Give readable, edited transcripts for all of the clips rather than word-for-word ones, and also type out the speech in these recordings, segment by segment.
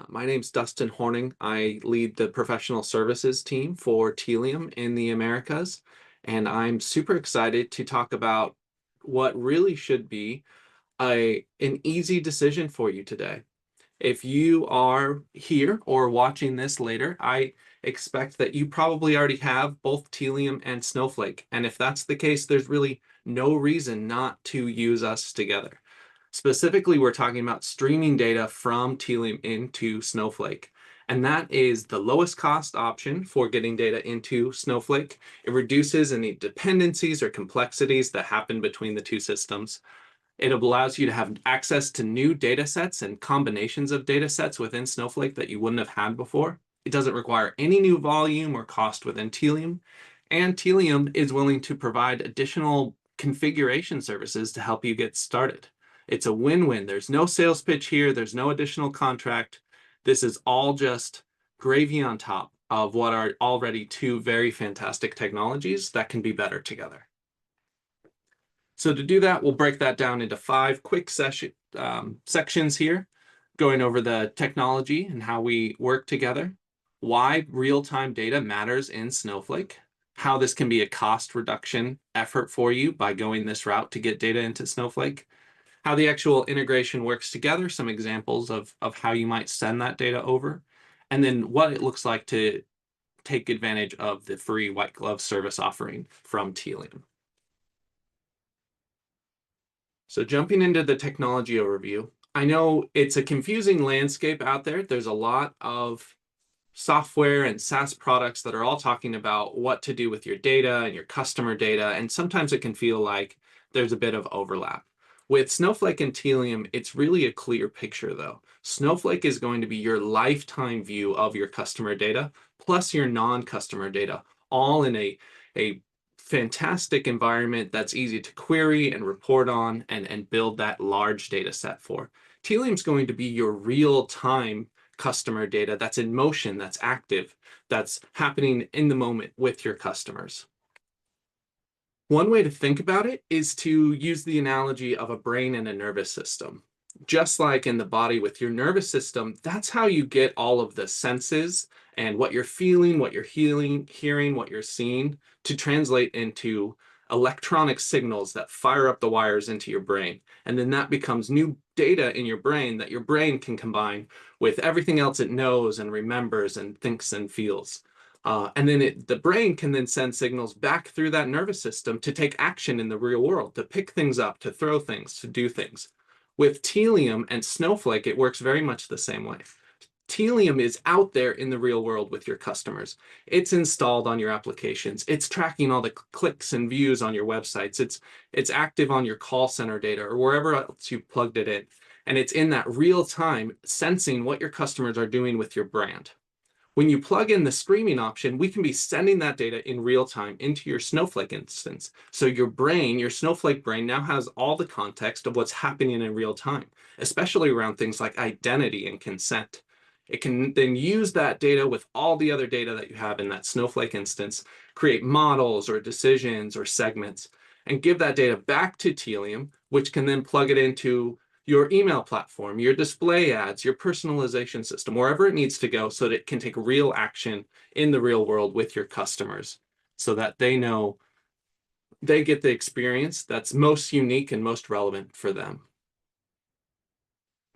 My name's Dustin Horning. I lead the professional services team for Tealium in the Americas, and I'm super excited to talk about what really should be an easy decision for you today. If you are here or watching this later, I expect that you probably already have both Tealium and Snowflake. And if that's the case, there's really no reason not to use us together. Specifically, we're talking about streaming data from Tealium into Snowflake. And that is the lowest cost option for getting data into Snowflake. It reduces any dependencies or complexities that happen between the two systems. It allows you to have access to new data sets and combinations of data sets within Snowflake that you wouldn't have had before. It doesn't require any new volume or cost within Tealium. And Tealium is willing to provide additional configuration services to help you get started. It's a win-win. There's no sales pitch here. There's no additional contract. This is all just gravy on top of what are already two very fantastic technologies that can be better together. So to do that, we'll break that down into 5 quick sections here, going over the technology and how we work together, why real-time data matters in Snowflake, how this can be a cost reduction effort for you by going this route to get data into Snowflake, how the actual integration works together, some examples of how you might send that data over, and then what it looks like to take advantage of the free white glove service offering from Tealium. So jumping into the technology overview, I know it's a confusing landscape out there. There's a lot of software and SaaS products that are all talking about what to do with your data and your customer data, and sometimes it can feel like there's a bit of overlap. With Snowflake and Tealium, it's really a clear picture though. Snowflake is going to be your lifetime view of your customer data, plus your non-customer data, all in a fantastic environment that's easy to query and report on and build that large data set for. Tealium's going to be your real-time customer data that's in motion, that's active, that's happening in the moment with your customers. One way to think about it is to use the analogy of a brain and a nervous system. Just like in the body with your nervous system, that's how you get all of the senses and what you're feeling, what you're hearing, what you're seeing to translate into electronic signals that fire up the wires into your brain. And then that becomes new data in your brain that your brain can combine with everything else it knows and remembers and thinks and feels. And then the brain can then send signals back through that nervous system to take action in the real world, to pick things up, to throw things, to do things. With Tealium and Snowflake, it works very much the same way. Tealium is out there in the real world with your customers. It's installed on your applications. It's tracking all the clicks and views on your websites. It's active on your call center data or wherever else you plugged it in. And it's in that real time sensing what your customers are doing with your brand. When you plug in the streaming option, we can be sending that data in real time into your Snowflake instance. So your brain, your Snowflake brain now has all the context of what's happening in real time, especially around things like identity and consent. It can then use that data with all the other data that you have in that Snowflake instance, create models or decisions or segments, and give that data back to Tealium, which can then plug it into your email platform, your display ads, your personalization system, wherever it needs to go so that it can take real action in the real world with your customers so that they know they get the experience that's most unique and most relevant for them.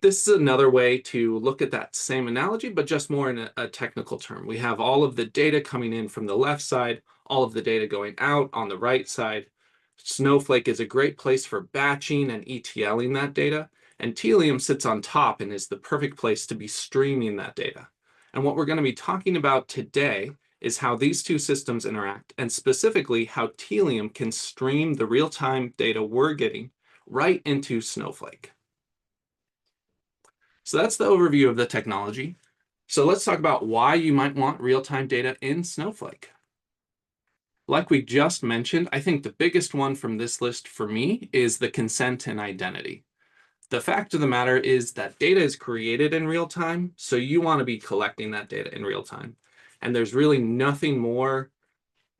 This is another way to look at that same analogy, but just more in a technical term. We have all of the data coming in from the left side, all of the data going out on the right side. Snowflake is a great place for batching and ETLing that data, and Tealium sits on top and is the perfect place to be streaming that data. And what we're going to be talking about today is how these two systems interact, and specifically how Tealium can stream the real-time data we're getting right into Snowflake. So that's the overview of the technology. So let's talk about why you might want real-time data in Snowflake. Like we just mentioned, I think the biggest one from this list for me is the consent and identity. The fact of the matter is that data is created in real time, so you want to be collecting that data in real time. And there's really nothing more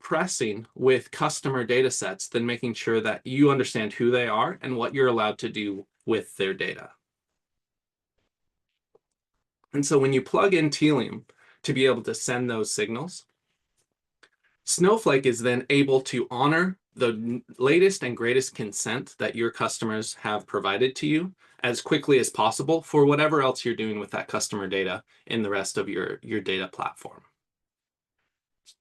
pressing with customer data sets than making sure that you understand who they are and what you're allowed to do with their data. And so when you plug in Tealium to be able to send those signals, Snowflake is then able to honor the latest and greatest consent that your customers have provided to you as quickly as possible for whatever else you're doing with that customer data in the rest of your data platform.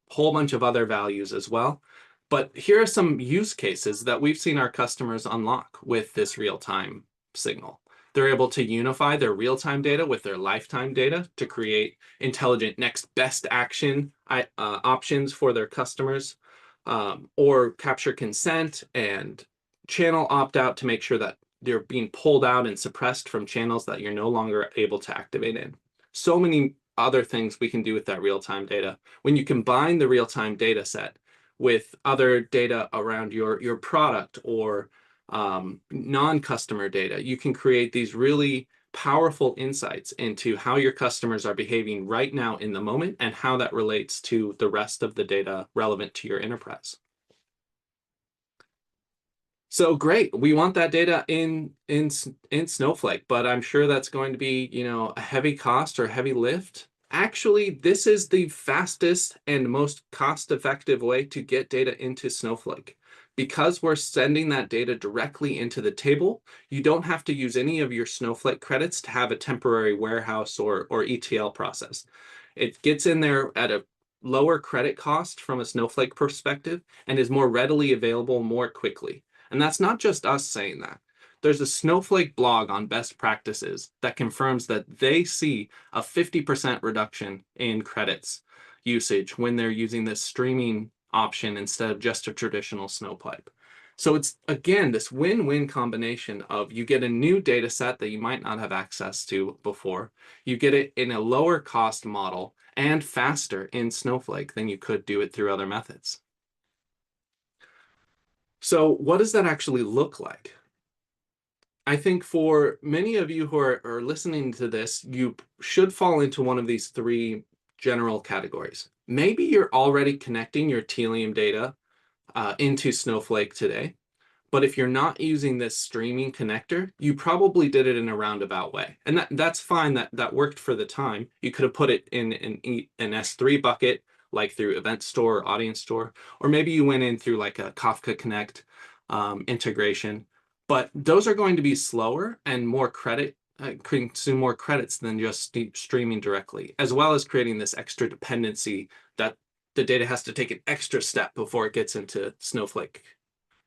Whole bunch of other values as well. But here are some use cases that we've seen our customers unlock with this real-time signal. They're able to unify their real-time data with their lifetime data to create intelligent next best action options for their customers, or capture consent and channel opt-out to make sure that they're being pulled out and suppressed from channels that you're no longer able to activate in. So many other things we can do with that real-time data. When you combine the real-time data set with other data around your product or non-customer data, you can create these really powerful insights into how your customers are behaving right now in the moment and how that relates to the rest of the data relevant to your enterprise. So great, we want that data in Snowflake, but I'm sure that's going to be, a heavy cost or heavy lift. Actually, this is the fastest and most cost-effective way to get data into Snowflake. Because we're sending that data directly into the table, you don't have to use any of your Snowflake credits to have a temporary warehouse or ETL process. It gets in there at a lower credit cost from a Snowflake perspective and is more readily available more quickly. And that's not just us saying that. There's a Snowflake blog on best practices that confirms that they see a 50% reduction in credits usage when they're using this streaming option instead of just a traditional Snowpipe. So it's, again, this win-win combination of you get a new data set that you might not have access to before, you get it in a lower cost model and faster in Snowflake than you could do it through other methods. So what does that actually look like? I think for many of you who are listening to this, you should fall into one of these three general categories. Maybe you're already connecting your Tealium data into Snowflake today, but if you're not using this streaming connector, you probably did it in a roundabout way. And that's fine, that worked for the time. You could have put it in an S3 bucket, like through Event Store or Audience Store, or maybe you went in through like a Kafka Connect integration. But those are going to be slower and more consume more credits than just streaming directly, as well as creating this extra dependency that the data has to take an extra step before it gets into Snowflake.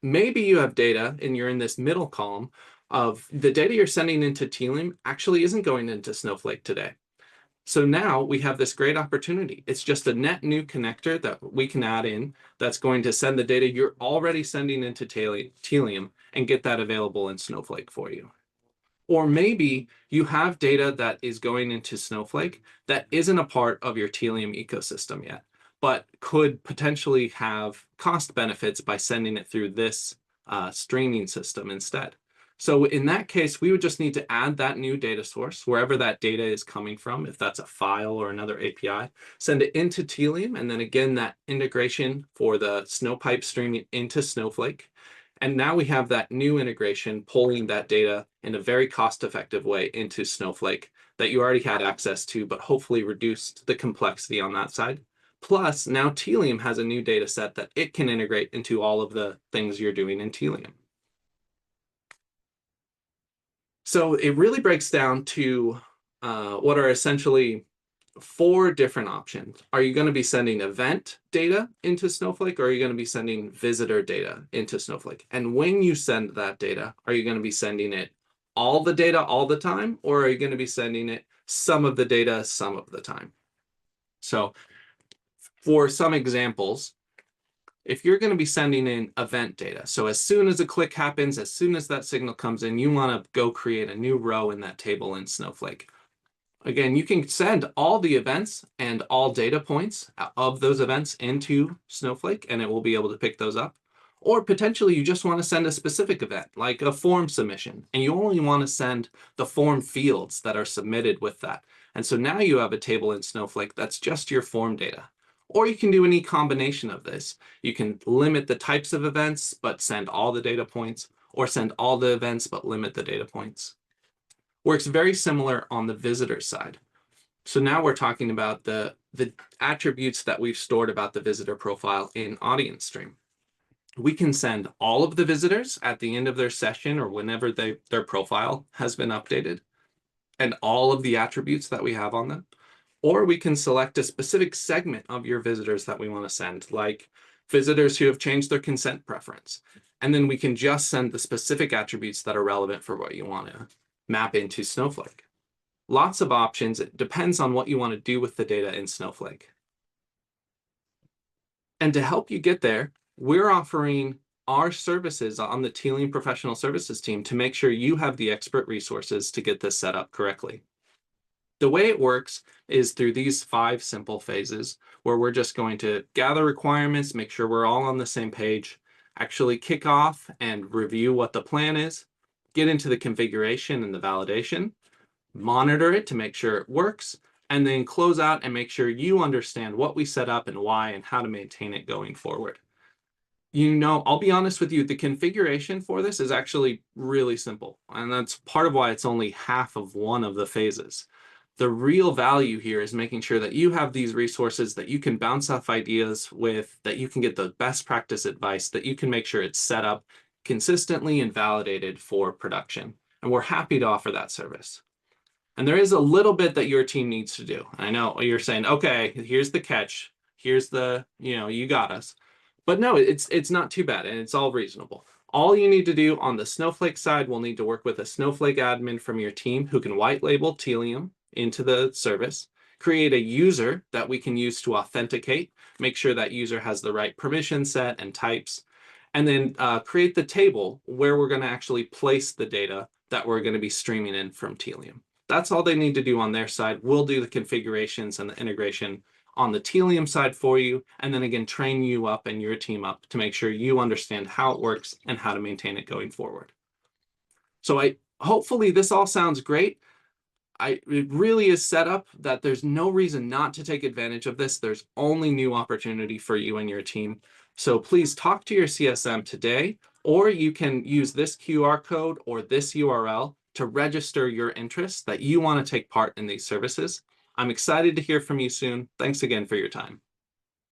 Maybe you have data and you're in this middle column of the data you're sending into Tealium actually isn't going into Snowflake today. So now we have this great opportunity. It's just a net new connector that we can add in that's going to send the data you're already sending into Tealium and get that available in Snowflake for you. Or maybe you have data that is going into Snowflake that isn't a part of your Tealium ecosystem yet, but could potentially have cost benefits by sending it through this streaming system instead. So in that case, we would just need to add that new data source, wherever that data is coming from, if that's a file or another API, send it into Tealium, and then again, that integration for the Snowpipe streaming into Snowflake. And now we have that new integration pulling that data in a very cost-effective way into Snowflake that you already had access to, but hopefully reduced the complexity on that side. Plus, now Tealium has a new data set that it can integrate into all of the things you're doing in Tealium. So it really breaks down to what are essentially four different options. Are you going to be sending event data into Snowflake, or are you going to be sending visitor data into Snowflake? And when you send that data, are you going to be sending it all the data all the time, or are you going to be sending it some of the data some of the time? So for some examples, if you're going to be sending in event data, so as soon as a click happens, as soon as that signal comes in, you want to go create a new row in that table in Snowflake. Again, you can send all the events and all data points of those events into Snowflake, and it will be able to pick those up. Or potentially you just want to send a specific event, like a form submission, and you only want to send the form fields that are submitted with that. And so now you have a table in Snowflake that's just your form data. Or you can do any combination of this. You can limit the types of events, but send all the data points, or send all the events, but limit the data points. Works very similar on the visitor side. So now we're talking about the attributes that we've stored about the visitor profile in Audience Stream. We can send all of the visitors at the end of their session or whenever their profile has been updated and all of the attributes that we have on them. Or we can select a specific segment of your visitors that we want to send, like visitors who have changed their consent preference. And then we can just send the specific attributes that are relevant for what you want to map into Snowflake. Lots of options. It depends on what you want to do with the data in Snowflake. And to help you get there, we're offering our services on the Tealium Professional Services team to make sure you have the expert resources to get this set up correctly. The way it works is through these 5 simple phases where we're just going to gather requirements, make sure we're all on the same page, actually kick off and review what the plan is, get into the configuration and the validation, monitor it to make sure it works, and then close out and make sure you understand what we set up and why and how to maintain it going forward. I'll be honest with you, the configuration for this is actually really simple, and that's part of why it's only half of one of the phases. The real value here is making sure that you have these resources that you can bounce off ideas with, that you can get the best practice advice, that you can make sure it's set up consistently and validated for production. And we're happy to offer that service. And there is a little bit that your team needs to do. I know you're saying, okay, here's the catch. Here's the, you got us. But no, it's not too bad and it's all reasonable. All you need to do on the Snowflake side, we'll need to work with a Snowflake admin from your team who can white label Tealium into the service, create a user that we can use to authenticate, make sure that user has the right permission set and types, and then create the table where we're going to actually place the data that we're going to be streaming in from Tealium. That's all they need to do on their side. We'll do the configurations and the integration on the Tealium side for you, and then again, train you up and your team up to make sure you understand how it works and how to maintain it going forward. So hopefully this all sounds great. It really is set up that there's no reason not to take advantage of this. There's only new opportunity for you and your team. So please talk to your CSM today, or you can use this QR code or this URL to register your interest that you want to take part in these services. I'm excited to hear from you soon. Thanks again for your time.